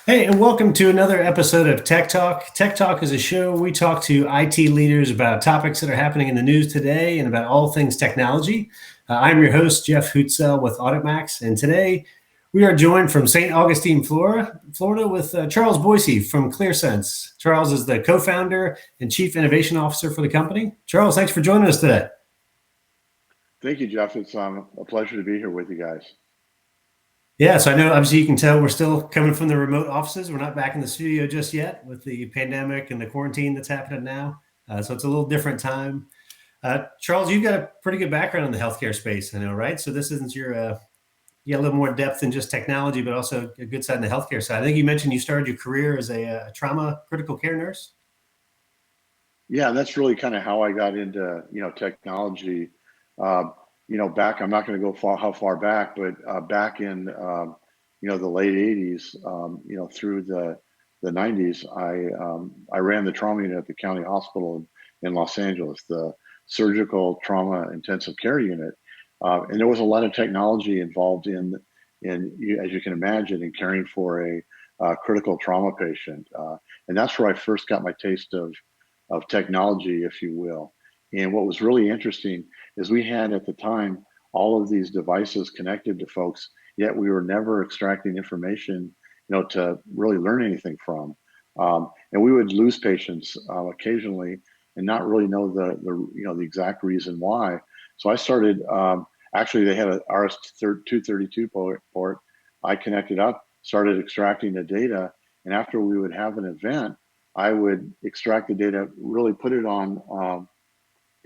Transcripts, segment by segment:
Hey, and welcome to another episode of Tech Talk. Tech Talk is a show we talk to IT leaders about topics that are happening in the news today and about all things technology. I'm your host, Jeff Hootselle with AuditMax, and today we are joined from St. Augustine, Florida, with Charles Boicey from Clearsense. Charles is the co-founder and chief innovation officer for the company. Charles, thanks for joining us today. Thank you, Jeff. It's a pleasure to be here with you guys. Yeah, so I know obviously you can tell we're still coming from the remote offices. We're not back in the studio just yet with the pandemic and the quarantine that's happening now. So it's a little different time. Charles, you've got a pretty good background in the healthcare space, I know, right? So this isn't you got a little more depth than just technology, but also a good side in the healthcare side. I think you mentioned you started your career as a trauma critical care nurse. Yeah, that's really kind of how I got into technology. Uh, back I'm not going to go how far back, but back in the late '80s, through the '90s, I ran the trauma unit at the county hospital in Los Angeles, the surgical trauma intensive care unit, and there was a lot of technology involved as you can imagine, in caring for a critical trauma patient, and that's where I first got my taste of technology, if you will. And what was really interesting is we had at the time all of these devices connected to folks, yet we were never extracting information, to really learn anything from. And we would lose patients occasionally and not really know the exact reason why. So I started. Actually, they had a RS-232 port. I connected up, started extracting the data, and after we would have an event, I would extract the data, really put it on.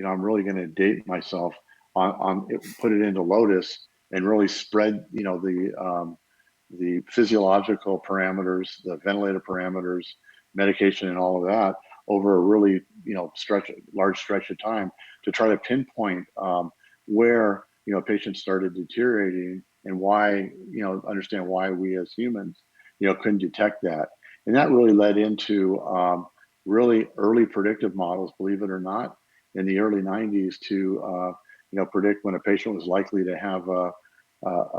I'm really going to date myself on it, put it into Lotus, and really spread, the physiological parameters, the ventilator parameters, medication, and all of that over a really, large stretch of time to try to pinpoint where patients started deteriorating and why, understand why we as humans, couldn't detect that. And that really led into really early predictive models, believe it or not, in the early '90s to predict when a patient was likely to have a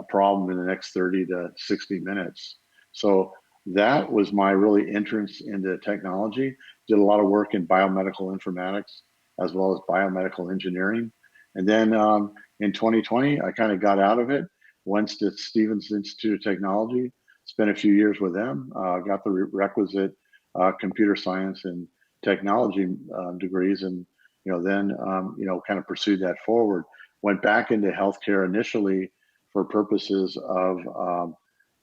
problem in the next 30 to 60 minutes. So that was my really entrance into technology. Did a lot of work in biomedical informatics as well as biomedical engineering. And then in 2020, I kind of got out of it, went to Stevens Institute of Technology, spent a few years with them, got the requisite computer science and technology degrees, and then kind of pursued that forward. Went back into healthcare initially for purposes of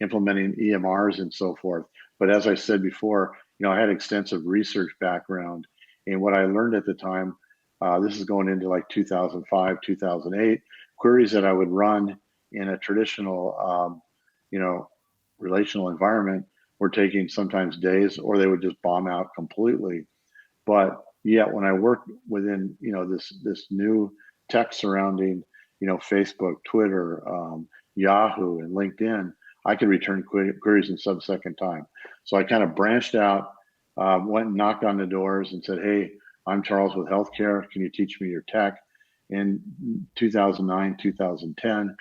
implementing EMRs and so forth. But as I said before, I had extensive research background, and what I learned at the time, this is going into like 2005, 2008, queries that I would run in a traditional, relational environment were taking sometimes days, or they would just bomb out completely. But yet, when I worked within this new tech surrounding Facebook, Twitter, Yahoo, and LinkedIn, I could return queries in sub-second time. So I kind of branched out, went and knocked on the doors and said, "Hey, I'm Charles with healthcare. Can you teach me your tech?" In 2009, 2010,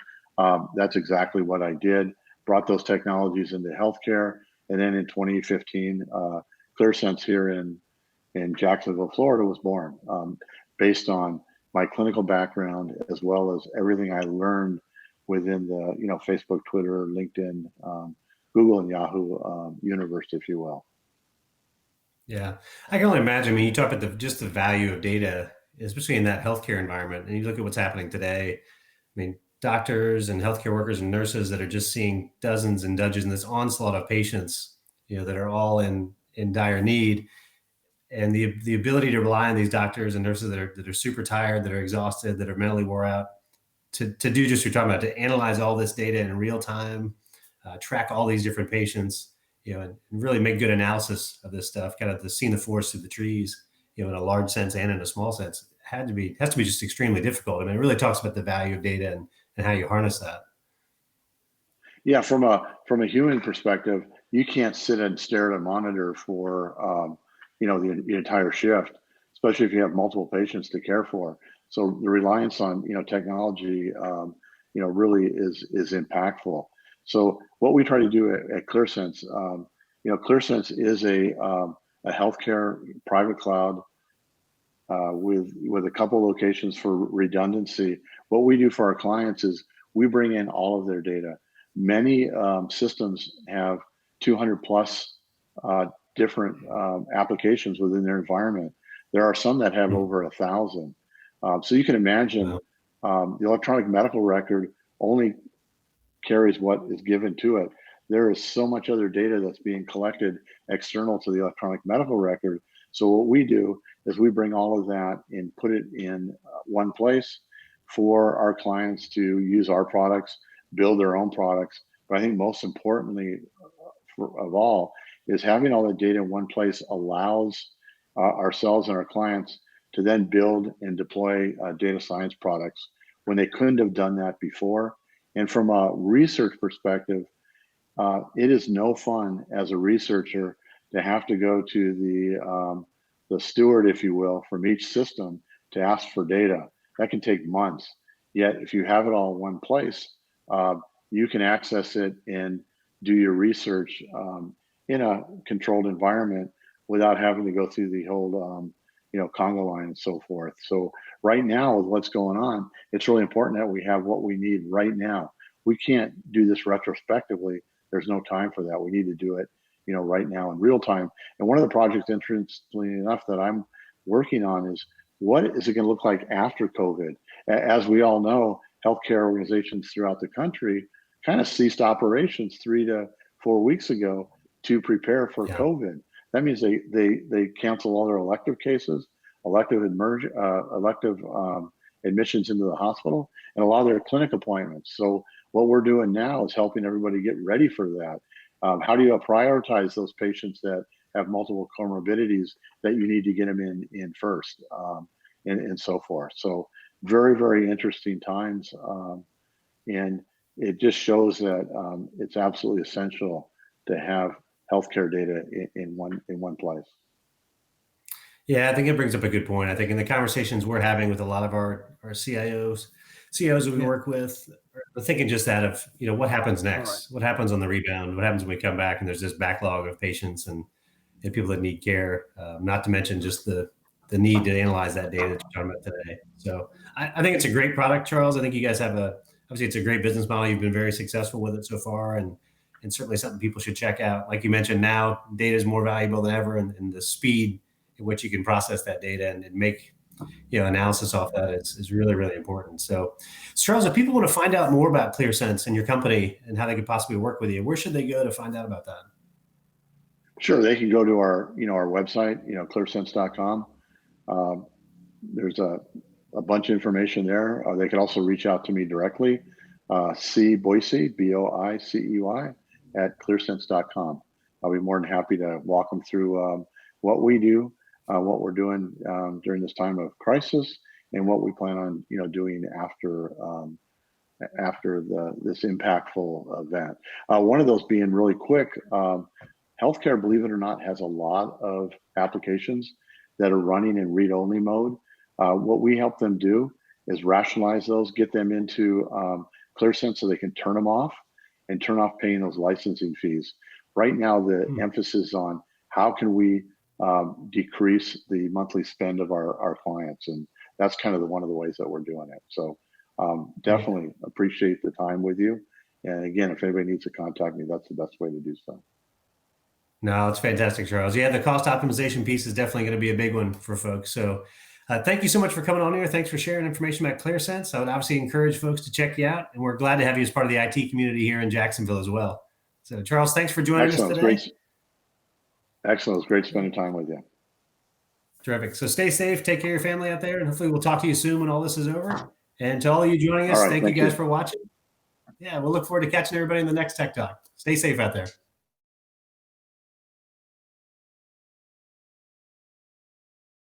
that's exactly what I did. Brought those technologies into healthcare, and then in 2015, Clearsense here in Jacksonville, Florida, was born, based on my clinical background as well as everything I learned within the Facebook, Twitter, LinkedIn, Google, and Yahoo universe, if you will. Yeah, I can only imagine. I mean, you talk about just the value of data, especially in that healthcare environment, and you look at what's happening today. I mean, doctors and healthcare workers and nurses that are just seeing dozens and dozens, this onslaught of patients, that are all in dire need, and the ability to rely on these doctors and nurses that are super tired, that are exhausted, that are mentally wore out, to do just what you're talking about, to analyze all this data in real time, track all these different patients, and really make good analysis of this stuff, kind of seeing the forest through the trees, in a large sense and in a small sense, has to be just extremely difficult. I mean, it really talks about the value of data and how you harness that. Yeah, from a human perspective, you can't sit and stare at a monitor for the entire shift, especially if you have multiple patients to care for. So the reliance on technology, really is impactful. So what we try to do at Clearsense, Clearsense is a healthcare private cloud with a couple locations for redundancy. What we do for our clients is we bring in all of their data. Many systems have 200 plus different applications within their environment. There are some that have over 1,000. So you can imagine the electronic medical record only carries what is given to it. There is so much other data that's being collected external to the electronic medical record. So what we do is we bring all of that and put it in one place for our clients to use our products, build their own products. But I think most importantly of all is having all the data in one place allows ourselves and our clients to then build and deploy data science products when they couldn't have done that before. And from a research perspective, it is no fun as a researcher to have to go to the steward, if you will, from each system to ask for data. That can take months. Yet if you have it all in one place, you can access it and do your research in a controlled environment without having to go through the whole Congo line and so forth. So right now with what's going on, it's really important that we have what we need right now. We can't do this retrospectively. There's no time for that. We need to do it, right now in real time. And one of the projects, interestingly enough, that I'm working on is what is it going to look like after COVID? As we all know, healthcare organizations throughout the country kind of ceased operations 3 to 4 weeks ago to prepare for COVID. That means they cancel all their elective cases, elective admissions into the hospital, and a lot of their clinic appointments. So what we're doing now is helping everybody get ready for that. How do you prioritize those patients that have multiple comorbidities that you need to get them in first, and so forth. So very, very interesting times. And it just shows that it's absolutely essential to have healthcare data in one place. Yeah, I think it brings up a good point. I think in the conversations we're having with a lot of our CIOs that we work with, are thinking just that of, what happens next? What happens on the rebound? What happens when we come back and there's this backlog of patients and people that need care, not to mention just the need to analyze that data that you're talking about today. So I think it's a great product, Charles. I think you guys have obviously it's a great business model. You've been very successful with it so far, and certainly something people should check out. Like you mentioned, now data is more valuable than ever, and the speed in which you can process that data and make analysis off that is really, really important. So Charles, if people want to find out more about Clearsense and your company and how they could possibly work with you, where should they go to find out about that? Sure, they can go to our website, clearsense.com. There's a bunch of information there. They can also reach out to me directly, C Boicey, Boicey at clearsense.com. I'll be more than happy to walk them through what we do, what we're doing during this time of crisis, and what we plan on doing after this impactful event. One of those being really quick. Healthcare, believe it or not, has a lot of applications that are running in read-only mode. What we help them do is rationalize those, get them into Clearsense so they can turn them off and turn off paying those licensing fees. Right now, the emphasis on how can we decrease the monthly spend of our clients, and that's kind of one of the ways that we're doing it. So definitely appreciate the time with you. And again, if anybody needs to contact me, that's the best way to do so. No, it's fantastic, Charles. Yeah, the cost optimization piece is definitely going to be a big one for folks. So thank you so much for coming on here. Thanks for sharing information about Clearsense. I would obviously encourage folks to check you out, and we're glad to have you as part of the IT community here in Jacksonville as well. So Charles, thanks for joining us today. Great. Excellent. It was great spending time with you. Terrific. So stay safe, take care of your family out there, and hopefully we'll talk to you soon when all this is over. And to all of you joining us, thank you guys for watching. Yeah, we'll look forward to catching everybody in the next Tech Talk. Stay safe out there.